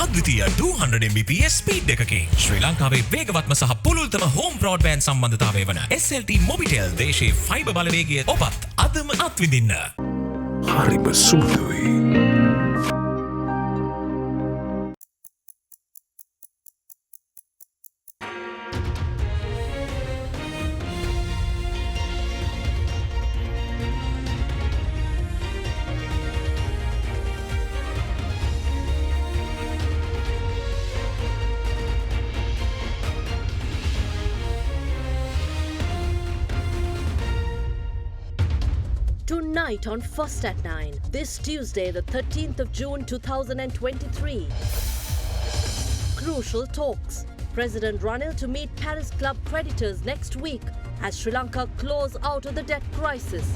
අද්විතීය 200 Mbps speed එකකින් ශ්‍රී ලංකාවේ වේගවත්ම සහ පුළුල්තම හෝම් බ්‍රෝඩ්බෑන්ඩ් සම්බන්ධතාවය වන SLT මොබිටෙල් දේශීය ෆයිබර් බලවේගය ඔබත් අදම අත්විඳින්න. හරිම සුදුයි. Tonight on First at 9, this Tuesday, the 13th of June 2023. Crucial talks. President Ranil to meet Paris Club creditors next week as Sri Lanka claws out of the debt crisis.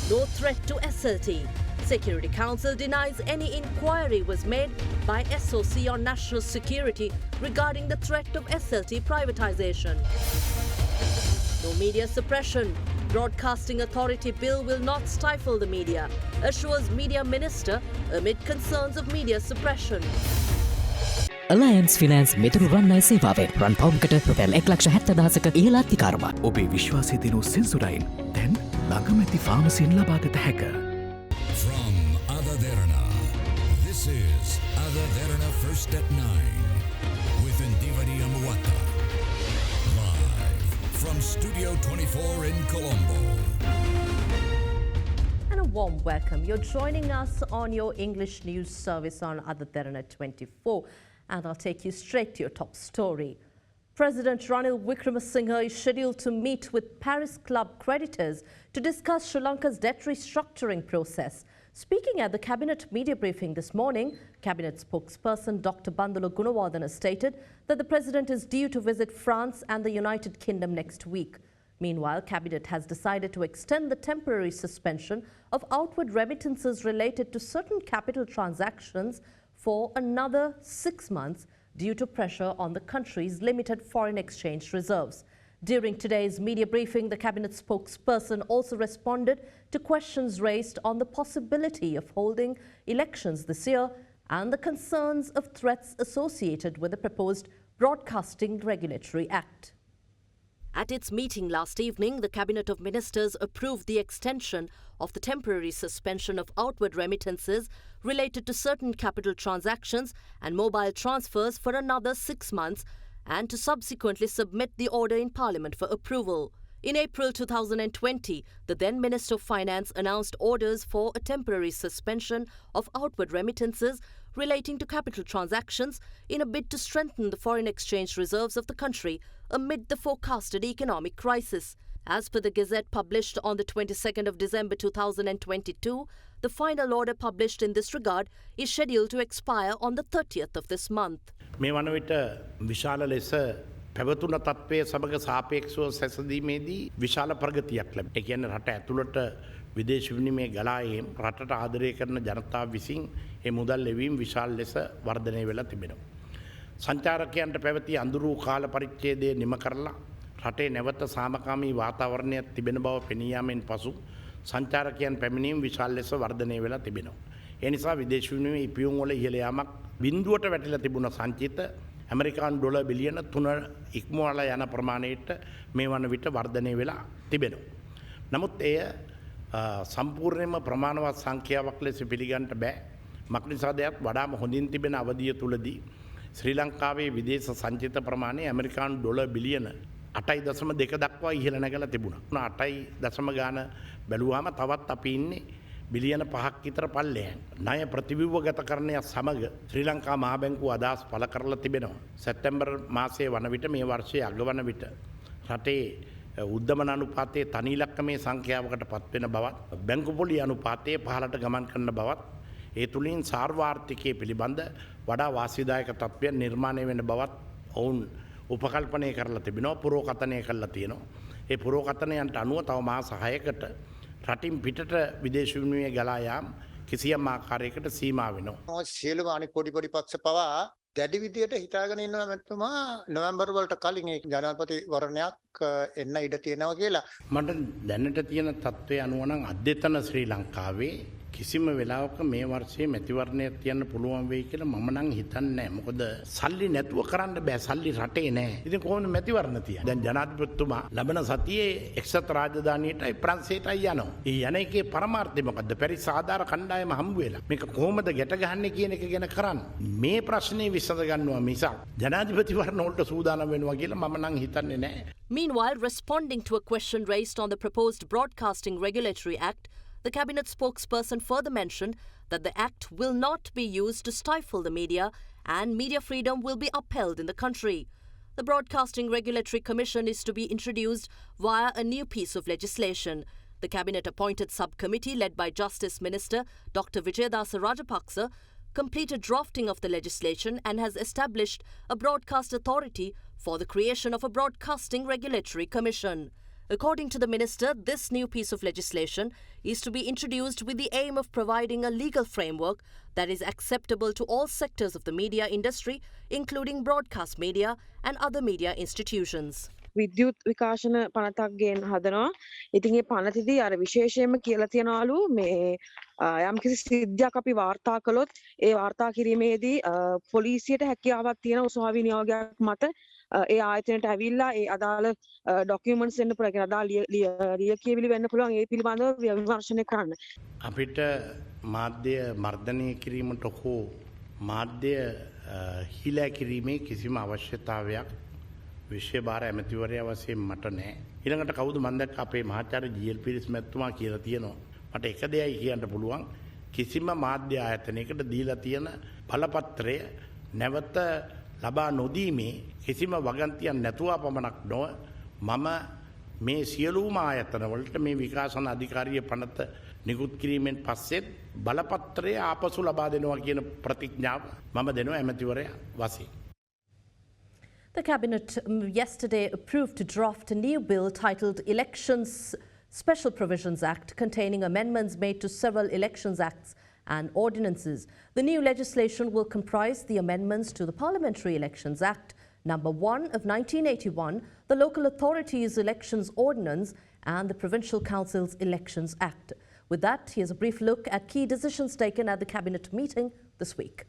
No threat to SLT. Security Council denies any inquiry was made by SOC on national security regarding the threat of SLT privatization. No media suppression. Broadcasting Authority Bill will not stifle the media, assures Media Minister amid concerns of media suppression. Alliance Finance මෙතුරු රන්නයි සේවාවෙන් රන් පවුම්කට රුපියල් 1,70,000ක ඉහළ අධිකාරමක්. ඔබේ විශ්වාසය දිනු සෙන්සුරයින් දැන් ළඟමැති ෆාමසියෙන් ලබාගත හැක. From AdaDerana, this is AdaDerana First at 9 with Indivari Amuwata. From Studio 24 in Colombo. And a warm welcome. You're joining us on your English news service on AdaDerana 24. And I'll take you straight to your top story. President Ranil Wickremesinghe is scheduled to meet with Paris Club creditors to discuss Sri Lanka's debt restructuring process. Speaking at the Cabinet media briefing this morning, Cabinet spokesperson Dr. Bandula Gunawardena stated that the President is due to visit France and the United Kingdom next week. Meanwhile, Cabinet has decided to extend the temporary suspension of outward remittances related to certain capital transactions for another 6 months due to pressure on the country's limited foreign exchange reserves. During today's media briefing, the Cabinet spokesperson also responded to questions raised on the possibility of holding elections this year and the concerns of threats associated with the proposed Broadcasting Regulatory Act. At its meeting last evening, the Cabinet of Ministers approved the extension of the temporary suspension of outward remittances related to certain capital transactions and mobile transfers for another 6 months and to subsequently submit the order in Parliament for approval. In April 2020, the then Minister of Finance announced orders for a temporary suspension of outward remittances relating to capital transactions in a bid to strengthen the foreign exchange reserves of the country amid the forecasted economic crisis. As per the Gazette published on the 22nd of December 2022, the final order published in this regard is scheduled to expire on the 30th of this month. මේ වන විට විශාල ලෙස පැවතුන තත්ත්වය සමග සාපේක්ෂව සැසඳීමේදී විශාල ප්‍රගතියක් ලැබෙනවා. ඒ කියන්නේ රට ඇතුළත විදේශ විනිමය ගලා ඒම රටට ආදරය කරන ජනතාව විසින් මේ මුදල් ලැබීම් විශාල ලෙස වර්ධනය වෙලා තිබෙනවා. සංචාරකයන්ට පැවති අඳුරු කාල පරිච්ඡේදය නිම කරලා රටේ නැවත සාමකාමී වාතාවරණයක් තිබෙන බව පෙනී යාමෙන් පසු සංචාරකයන් පැමිණීම විශාල ලෙස වර්ධනය වෙලා තිබෙනවා. ඒ නිසා විදේශ විනිමය ඉපියුම් වල ඉහළ යාමක් බිඳුවට වැටිලා තිබුණ සංචිත ඇමරිකානු ඩොලර් බිලියන 3 ඉක්මවලා යන ප්‍රමාණයට මේ වන විට වර්ධනය වෙලා තිබෙනවා. නමුත් එය සම්පූර්ණයෙන්ම ප්‍රමාණවත් සංඛ්‍යාවක් ලෙස පිළිගන්නට බෑ. මක්නිසාදයක් වඩාම හොඳින් තිබෙන අවධිය තුලදී ශ්‍රී ලංකාවේ විදේශ සංචිත ප්‍රමාණය ඇමරිකානු ඩොලර් බිලියන 8.2 දක්වා ඉහළ නැගලා තිබුණා. 8 ගාන බැලුවාම තවත් අපි ඉන්නේ බිලියන 5ක් විතර පල්ලෙයන්. ණය ප්‍රතිව්‍යුහගතකරණය සමග ශ්‍රී ලංකා මහ බැංකුව අදහස් පළ කරලා තිබෙනවා. සැප්තැම්බර් මාසයේ වන විට මේ වර්ෂයේ අග වන විට රටේ උද්දමන අනුපාතයේ තනි ඉලක්කමේ සංඛ්‍යාවකට පත්වෙන බවත් බැංකු පොලි අනුපාතයේ පහළට ගමන් කරන බවත් ඒ තුලින් සාර්වාර්ථිකයේ පිළිබඳ වඩා වාසිදායක තත්ත්වයක් නිර්මාණය වෙන බවත් ඔවුන් උපකල්පනය කරලා තිබෙනවා, පුරෝකථනය කරලා තියෙනවා. ඒ පුරෝකථනයන්ට අනුව තව මාස 6කට රටින් පිටට විදේශ විනිමය ගලා යාම කිසියම් ආකාරයකට සීමා වෙනවා. සියලුම අනිත් පොඩි පක්ෂ පවා දැඩි විදියට හිතාගෙන ඉන්නවා මැතිතුමා නොවැම්බර් වලට කලින් ඒ ජනාධිපති වරණයක් එන්න ඉඩ තියෙනවා කියලා. මට දැනට තියෙන තත්ත්වය අනුව නම් අද්‍යතන ශ්‍රී ලංකාවේ කිසිම වෙලාවක මේ වර්ෂයේ මැතිවරණයක් තියන්න පුළුවන් වෙයි කියලා මම නම් හිතන්නේ නැහැ. මොකද සල්ලි නැතුව කරන්න බෑ. සල්ලි රටේ නැහැ. ඉතින් කොහොමද මැතිවරණ තියන්නේ? දැන් ජනාධිපතිතුමා ලබන සතියේ එක්සත් රාජධානියටයි ප්‍රංශයටයි යනවා. ඒ යන එකේ පරමාර්ථය මොකද්ද? පැරිස් ආධාර කණ්ඩායම හම්බ වෙලා මේක කොහොමද ගැට ගහන්නේ කියන එක ගැන කරන්නේ. මේ ප්‍රශ්නේ විසඳ ගන්නවා මිසක් ජනාධිපතිවරණ වලට සූදානම් වෙනවා කියලා මම නම් හිතන්නේ නැහැ. Meanwhile, responding to a question raised on the proposed Broadcasting Regulatory Act, the Cabinet spokesperson further mentioned that the Act will not be used to stifle the media and media freedom will be upheld in the country. The Broadcasting Regulatory Commission is to be introduced via a new piece of legislation. The Cabinet-appointed subcommittee led by Justice Minister Dr. Vijayadasa Rajapaksa completed drafting of the legislation and has established a broadcast authority for the creation of a Broadcasting Regulatory Commission. According to the minister, this new piece of legislation is to be introduced with the aim of providing a legal framework that is acceptable to all sectors of the media industry, including broadcast media and other media institutions. විද්‍යුත් විකාශන පනතක් ගේන්න හදනවා. ඉතින් මේ පනතේදී අර විශේෂයෙන්ම කියලා තියනවලු මේ යම්කිසි සිද්ධියක් අපි වාර්තා කළොත් ඒ වාර්තා කිරීමේදී පොලිසියට හැකියාවක් තියෙන උසාවි නියෝගයක් මත ඒ ආයතනයට ඇවිල්ලා ඒ අදාළ ඩොකියුමන්ට්ස් දෙන්න පුළුවන්. අදාළ ලියකියවිලි වෙන්න පුළුවන්. ඒ පිළිබඳව විමර්ශනය කරන්න. අපිට මාධ්‍ය මර්ධනය කිරීමට හෝ මාධ්‍ය හිලා කිරීමේ කිසිම අවශ්‍යතාවයක් විශ්ව භාර ඇමතිවරයා වශයෙන් මට නැහැ. ඊළඟට කවුද මම දැක්ක අපේ මහාචාර්ය ජී.එල්. පීරිස් මැතිතුමා කියලා තියෙනවා. මට එක දෙයයි කියන්න පුළුවන්. කිසිම මාධ්‍ය ආයතනයකට දීලා තියෙන බලපත්‍රය නැවත ලබා නොදීමේ කිසිම වගන්තියක් නැතුව පමණක් නොව මම මේ සියලුම ආයතන වලට මේ විකාශන අධිකාරිය පනත නිකුත් කිරීමෙන් පස්සෙත් බලපත්‍රය ආපසු ලබා දෙනවා කියන ප්‍රතිඥාව මම දෙනවා ඇමතිවරයා වශයෙන්. The Cabinet yesterday approved to draft a new bill titled Elections Special Provisions Act, containing amendments made to several elections acts and ordinances. The new legislation will comprise the amendments to the Parliamentary Elections Act number 1 of 1981, the Local Authorities Elections Ordinance and the Provincial Council's Elections Act. With that, here's a brief look at key decisions taken at the Cabinet meeting this week.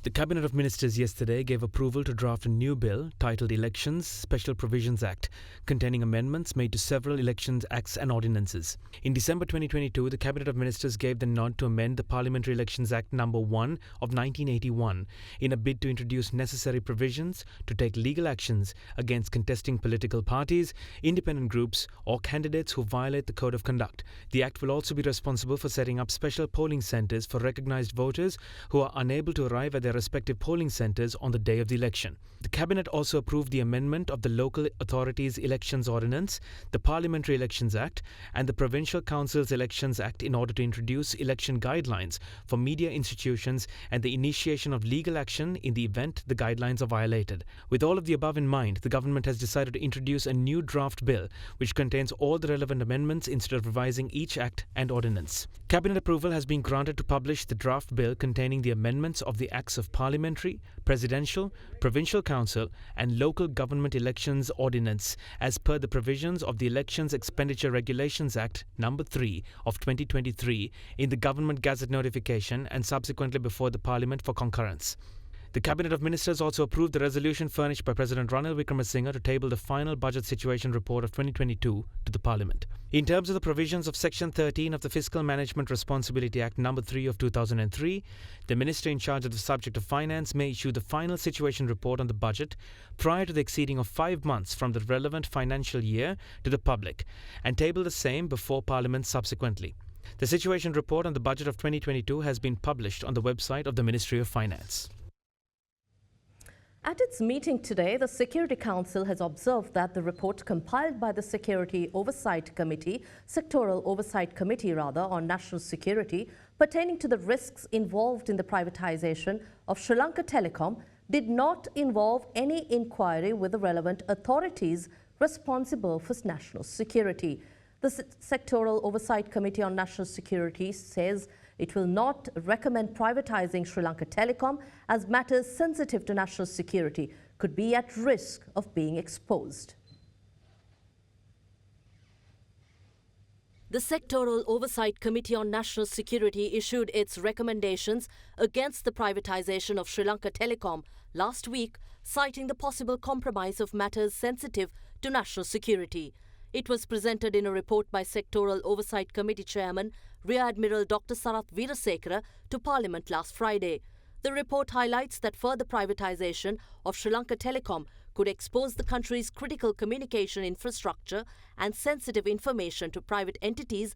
The Cabinet of Ministers yesterday gave approval to draft a new bill titled Elections Special Provisions Act, containing amendments made to several elections acts and ordinances. In December 2022, the Cabinet of Ministers gave the nod to amend the Parliamentary Elections Act number 1 of 1981 in a bid to introduce necessary provisions to take legal actions against contesting political parties, independent groups or candidates who violate the Code of Conduct. The Act will also be responsible for setting up special polling centres for recognised voters who are unable to arrive at their respective polling centres on the day of the election. The Cabinet also approved the amendment of the Local Authorities Elections Ordinance, the Parliamentary Elections Act and the Provincial Council's Elections Act in order to introduce election guidelines for media institutions and the initiation of legal action in the event the guidelines are violated. With all of the above in mind, the government has decided to introduce a new draft bill which contains all the relevant amendments instead of revising each act and ordinance. Cabinet approval has been granted to publish the draft bill containing the amendments of the Acts of Parliamentary, Presidential, Provincial Council and Local Government Elections Ordinance as per the provisions of the Elections Expenditure Regulations Act number 3 of 2023 in the Government Gazette notification and subsequently before the Parliament for concurrence. The Cabinet of Ministers also approved the resolution furnished by President Ranil Wickremesinghe to table the final Budget Situation Report of 2022 to the Parliament. In terms of the provisions of Section 13 of the Fiscal Management Responsibility Act No. 3 of 2003, the Minister in charge of the subject of finance may issue the final situation report on the budget prior to the exceeding of 5 months from the relevant financial year to the public and table the same before Parliament subsequently. The situation report on the budget of 2022 has been published on the website of the Ministry of Finance. At its meeting today, the Security Council has observed that the report compiled by the Security Oversight Committee, Sectoral Oversight Committee on national security, pertaining to the risks involved in the privatization of Sri Lanka Telecom did not involve any inquiry with the relevant authorities responsible for national security. The Sectoral Oversight Committee on National Security says it will not recommend privatizing Sri Lanka Telecom as matters sensitive to national security could be at risk of being exposed. The Sectoral Oversight Committee on National Security issued its recommendations against the privatization of Sri Lanka Telecom last week, citing the possible compromise of matters sensitive to national security. It was presented in a report by Sectoral Oversight Committee Chairman Rear Admiral Dr. Sarath Weerasekara to Parliament last Friday. The report highlights that further privatization of Sri Lanka Telecom could expose the country's critical communication infrastructure and sensitive information to private entities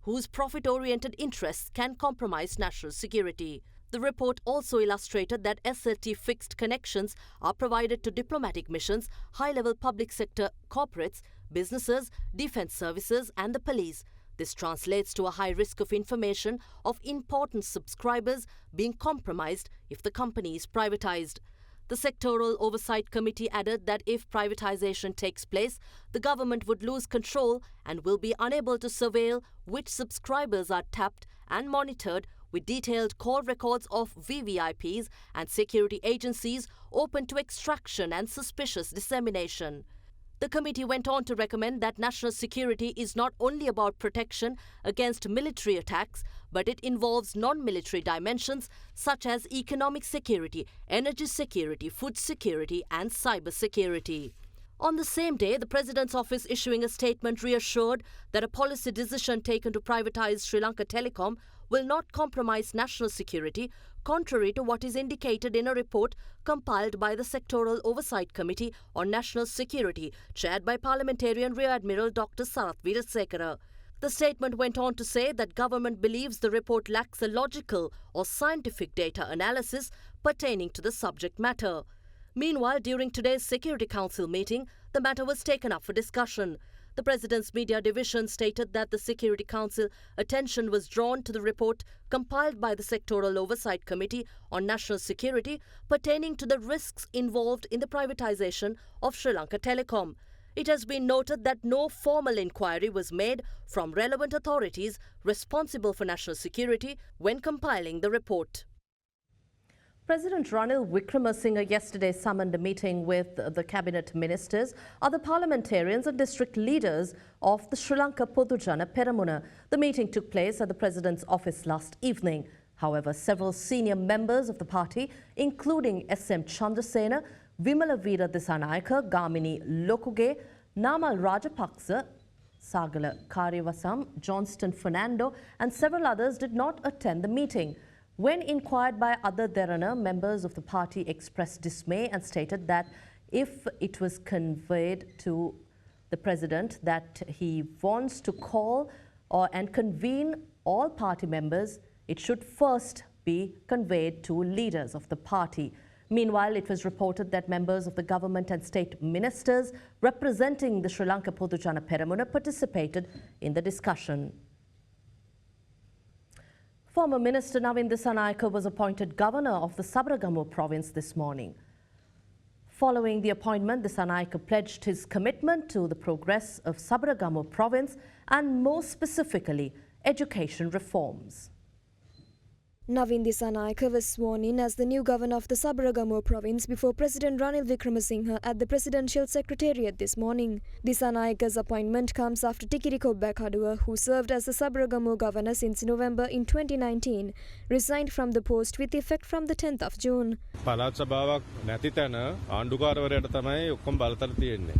whose profit-oriented interests can compromise national security. The report also illustrated that SLT fixed connections are provided to diplomatic missions, high-level public sector corporates, businesses, defense services and the police. This translates to a high risk of information of important subscribers being compromised if the company is privatized. The Sectoral Oversight Committee added that if privatization takes place, the government would lose control and will be unable to surveil which subscribers are tapped and monitored, with detailed call records of VVIPs and security agencies open to extraction and suspicious dissemination. The committee went on to recommend that national security is not only about protection against military attacks, but it involves non-military dimensions such as economic security, energy security, food security and cyber security. On the same day, the President's office issuing a statement reassured that a policy decision taken to privatize Sri Lanka Telecom will not compromise national security, contrary to what is indicated in a report compiled by the Sectoral Oversight Committee on National Security, chaired by Parliamentarian Rear Admiral Dr. Sarath Weerasekara. The statement went on to say that government believes the report lacks a logical or scientific data analysis pertaining to the subject matter. Meanwhile, during today's Security Council meeting, the matter was taken up for discussion. The President's Media Division stated that the Security Council attention was drawn to the report compiled by the Sectoral Oversight Committee on National Security pertaining to the risks involved in the privatization of Sri Lanka Telecom. It has been noted that no formal inquiry was made from relevant authorities responsible for national security when compiling the report. President Ranil Wickremesinghe yesterday summoned a meeting with the cabinet ministers, other parliamentarians and district leaders of the Sri Lanka Podujana Peramuna. The meeting took place at the president's office last evening. However, several senior members of the party, including S.M. Chandrasena, Vimala Veera Disanayaka, Gamini Lokuge, Namal Rajapaksa, Sagala Karyavasam, Johnston Fernando and several others did not attend the meeting. When inquired by AdaDerana, members of the party expressed dismay and stated that if it was conveyed to the president that he wants to call and convene all party members, it should first be conveyed to leaders of the party. Meanwhile, it was reported that members of the government and state ministers representing the Sri Lanka Podujana Peramuna participated in the discussion. Former Minister Navin Disanayaka was appointed governor of the Sabaragamuwa province this morning. Following the appointment, Disanayaka pledged his commitment to the progress of Sabaragamuwa province and more specifically, education reforms. Navin Disanayaka was sworn in as the new governor of the Sabaragamuwa province before President Ranil Wickremesinghe at the Presidential Secretariat this morning. Disanayaka's appointment comes after Tikiri Kobbakaduwa, who served as the Sabaragamuwa governor since November in 2019, resigned from the post with effect from the 10th of June. පළාත් සභාවක් නැති තැන ආණ්ඩුකාරවරයාට තමයි ඔක්කොම බලතල තියෙන්නේ.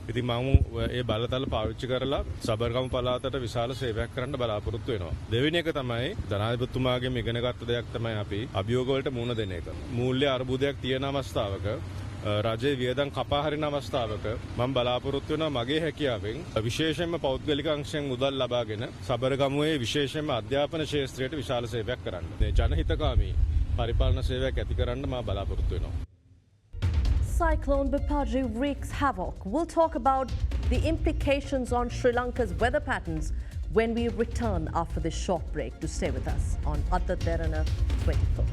ඉතින් මම ඒ බලතල පාවිච්චි කරලා සබරගමු පළාතට විශාල සේවයක් කරන්න බලාපොරොත්තු වෙනවා. දෙවෙනි එක තමයි ජනාධිපතිතුමාගේ ඉගෙනගත්ත දෙයක් තමයි අපි අභියෝග වලට මුහුණ දෙන එක. මූල්‍ය අර්බුදයක් තියෙන අවස්ථාවක රජයේ වියදම් කපා හරින අවස්ථාවක මම බලාපොරොත්තු වෙනවා මගේ හැකියාවෙන් විශේෂයෙන්ම පෞද්ගලික අංශයෙන් මුදල් ලබාගෙන සබරගමුවේ විශේෂයෙන්ම අධ්‍යාපන ක්ෂේත්‍රයට විශාල සේවයක් කරන්න. මේ ජනහිතකාමී පරිපාලන සේවයක් ඇති කරන්න මම බලාපොරොත්තු වෙනවා. Cyclone Biparjoy wreaks havoc. We'll talk about the implications on Sri Lanka's weather patterns when we return after this short break. To stay with us on AdaDerana 24.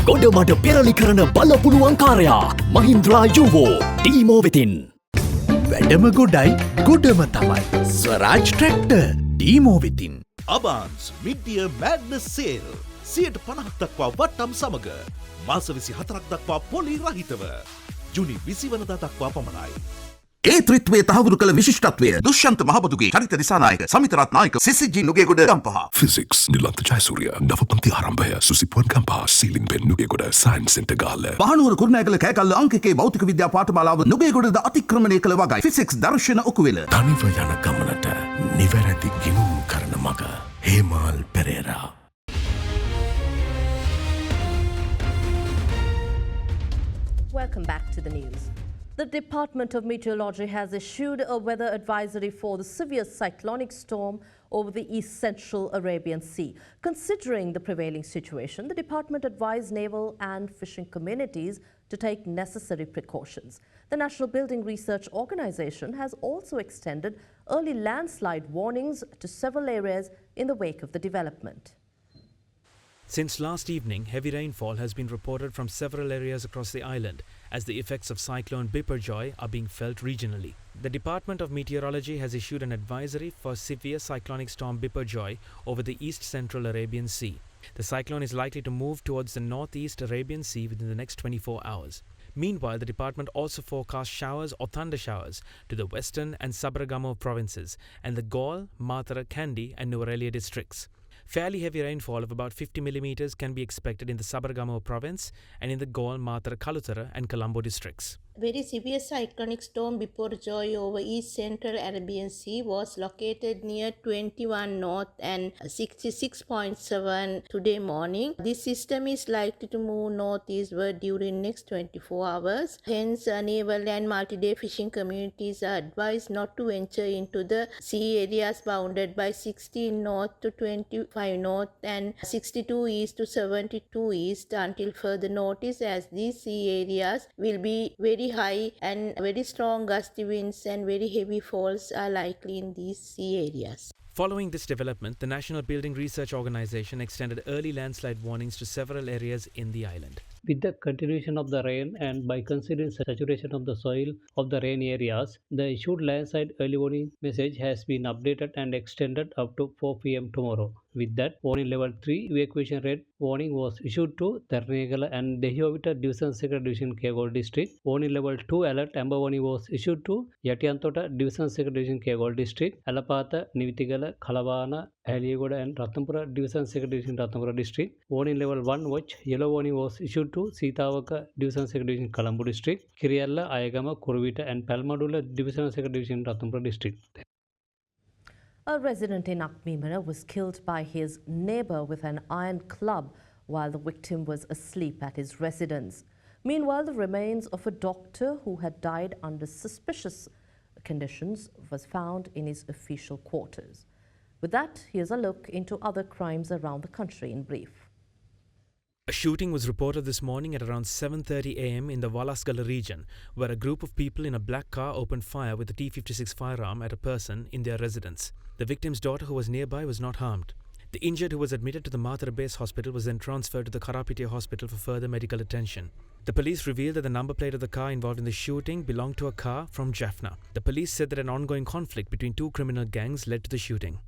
ගොඩමඩ පෙරලි කරන බලපුළුවන් කාරයා මහින්ද්‍රා යුවෝ ටීමෝ වෙතින්. වැඩම ගොඩයි ගොඩම තමයි ස්වරාජ් ට්‍රැක්ටර් ටීමෝ වෙතින්. අබාන්ස් මිඩ්ඩිය මෑඩ්නස් සේල් 50% දක්වා වට්ටම් සමග මාස 24ක් දක්වා පොලි රහිතව ජුනි 20 වනදා දක්වා පමණයි. ඒ ත්‍රිත්වයේ තහවුරු කළ විශිෂ්ටත්වය දුෂ්‍යන්ත මහබදුගේ චරිත දිසානායක සමිතරත් නායක සිසිජී නුගේගොඩ ගම්පහ Physics නිලන්ත ජයසූරිය නවපන්ති ආරම්භය සුසිපුවන් ගම්පහ සීලින් බෙන් නුගේගොඩ සයන්ස් සෙන්ටර් ගාල්ල පහනුවර කුරුණෑගල කෑකල්ල අංකකේ භෞතික විද්‍යා පාඨමාලාව නුගේගොඩද අතික්‍රමණය කළ වගයි ෆිසික්ස් දර්ශන ඔකුවෙල තනිව යන ගමනට නිවැරදි ගිනුම් කරන මග හේමාල් Perera Welcome back to the news. The Department of Meteorology has issued a weather advisory for the severe cyclonic storm over the east central Arabian Sea. Considering the prevailing situation, the department advised naval and fishing communities to take necessary precautions. The National Building Research Organization has also extended early landslide warnings to several areas in the wake of the development. Since last evening, heavy rainfall has been reported from several areas across the island as the effects of cyclone Biparjoy are being felt regionally. The Department of Meteorology has issued an advisory for severe cyclonic storm Biparjoy over the east central Arabian Sea. The cyclone is likely to move towards the northeast Arabian Sea within the next 24 hours. Meanwhile, the department also forecasts showers or thunder showers to the western and Sabaragamu provinces and the Gaul, Matara, Kandy and Nuwara districts. Fairly heavy rainfall of about 50 millimeters can be expected in the Sabaragamu province and in the Gaul, Matara, Kalutara and Colombo districts. Very severe cyclonic storm Biparjoy over east central Arabian Sea was located near 21 north and 66.7 today morning. This system is likely to move northeastward during next 24 hours. Hence, naval and multi-day fishing communities are advised not to venture into the sea areas bounded by 16 north to 25 north and 62 east to 72 east until further notice, as these sea areas will be very high and very strong gusty winds and very heavy falls are likely in these sea areas. Following this development, the National Building Research Organization extended early landslide warnings to several areas in the island. With the continuation of the rain and by considering saturation of the soil of the rain areas, the issued landslide early warning message has been updated and extended up to 4 p.m. tomorrow. With that, warning level 3 evacuation red warning was issued to Derana and Dehiovita Division Secretary Division Kegol District. Warning level 2 alert amber warning was issued to Yatiyantota Division Secretary Division Kegol District, Alapata, Nivitigala, Kalavana, Aliyagoda and Ratnapura Division Secretary Division Ratnapura District. Warning level 1 watch yellow warning was issued to Sitawaka Division Secretary Division Colombo District, Kiriyalla, Ayagama, Kuruvita and Palmadula Division Secretary Division Ratnapura District. A resident in Akmimana was killed by his neighbor with an iron club while the victim was asleep at his residence. Meanwhile, the remains of a doctor who had died under suspicious conditions was found in his official quarters. With that, here's a look into other crimes around the country in brief. A shooting was reported this morning at around 7:30 a.m. in the Walasgala region, where a group of people in a black car opened fire with a T-56 firearm at a person in their residence. The victim's daughter, who was nearby, was not harmed. The injured, who was admitted to the Mathura Base Hospital, was then transferred to the Karapitiya Hospital for further medical attention. The police revealed that the number plate of the car involved in the shooting belonged to a car from Jaffna. The police said that an ongoing conflict between two criminal gangs led to the shooting.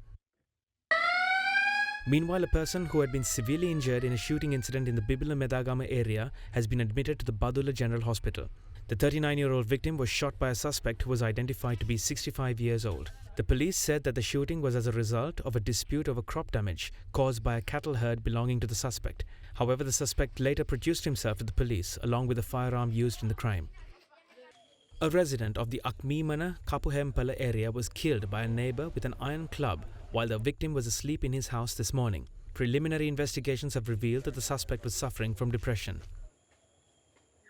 Meanwhile, a person who had been severely injured in a shooting incident in the Bibila Medagama area has been admitted to the Badula General Hospital. The 39-year-old victim was shot by a suspect who was identified to be 65 years old. The police said that the shooting was as a result of a dispute over crop damage caused by a cattle herd belonging to the suspect. However, the suspect later produced himself to the police along with the firearm used in the crime. A resident of the Akmimana Kapuhempala area was killed by a neighbor with an iron club while the victim was asleep in his house this morning. Preliminary investigations have revealed that the suspect was suffering from depression.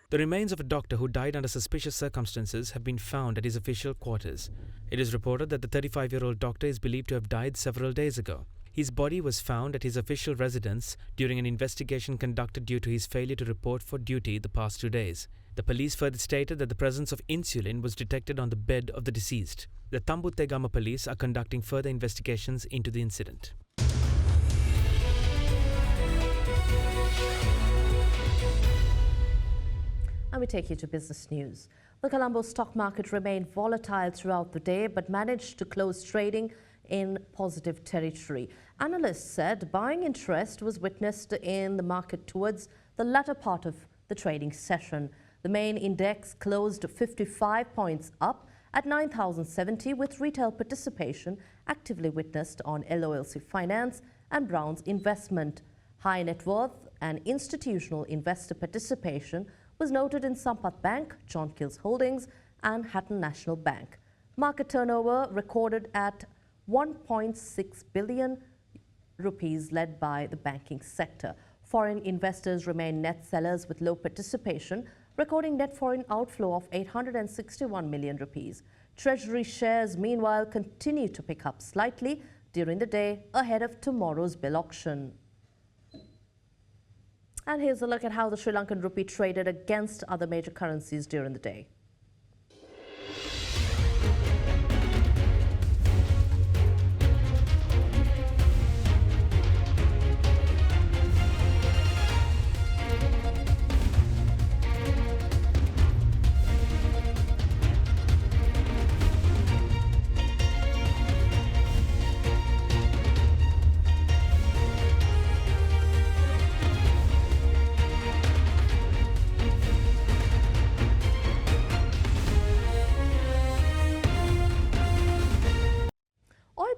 The remains of a doctor who died under suspicious circumstances have been found at his official quarters. It is reported that the 35-year-old doctor is believed to have died several days ago. His body was found at his official residence during an investigation conducted due to his failure to report for duty the past 2 days. The police further stated that the presence of insulin was detected on the bed of the deceased. The Tambuttegama police are conducting further investigations into the incident. And we take you to business news. The Colombo stock market remained volatile throughout the day but managed to close trading in positive territory. Analysts said buying interest was witnessed in the market towards the latter part of the trading session. The main index closed 55 points up at 9,070, with retail participation actively witnessed on LOLC Finance and Brown's Investment. High net worth and institutional investor participation was noted in Sampath Bank, John Kills Holdings and Hatton National Bank. Market turnover recorded at 1.6 billion rupees, led by the banking sector. Foreign investors remain net sellers with low participation, recording net foreign outflow of 861 million rupees. Treasury shares, meanwhile, continue to pick up slightly during the day ahead of tomorrow's bill auction. And here's a look at how the Sri Lankan rupee traded against other major currencies during the day.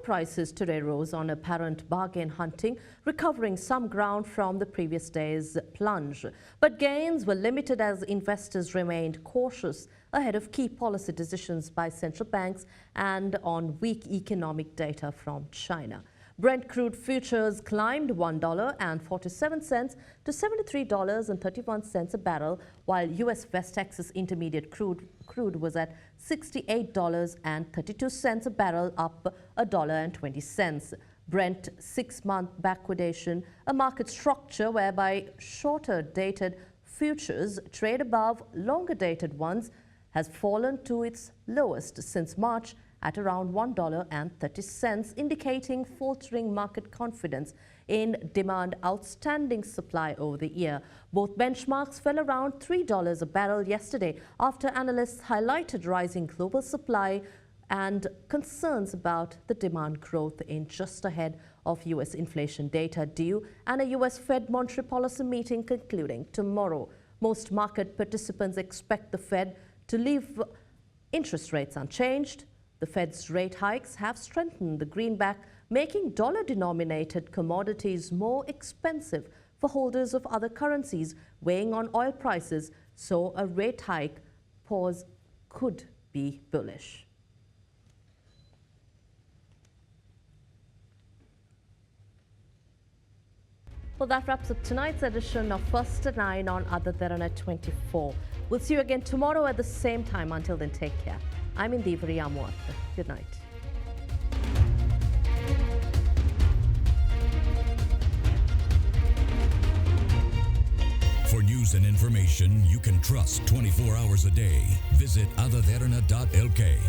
Prices today rose on apparent bargain hunting, recovering some ground from the previous day's plunge. But gains were limited as investors remained cautious ahead of key policy decisions by central banks and on weak economic data from China. Brent crude futures climbed $1.47 to $73.31 a barrel, while U.S. West Texas Intermediate crude was at $68.32 a barrel, up $1.20. Brent 6-month backwardation, a market structure whereby shorter-dated futures trade above longer-dated ones, has fallen to its lowest since March at around $1.30, indicating faltering market confidence in demand outstanding supply over the year. Both benchmarks fell around $3 a barrel yesterday after analysts highlighted rising global supply and concerns about the demand growth in just ahead of U.S. inflation data due and a U.S. Fed monetary policy meeting concluding tomorrow. Most market participants expect the Fed to leave interest rates unchanged. The Fed's rate hikes have strengthened the greenback, making dollar-denominated commodities more expensive for holders of other currencies, weighing on oil prices, so a rate hike pause could be bullish. Well, that wraps up tonight's edition of First to 9 on AdaDerana 24. We'll see you again tomorrow at the same time. Until then, take care. I'm Indivari Amuat. Good night. For news and information you can trust 24 hours a day, visit AdaDerana.lk.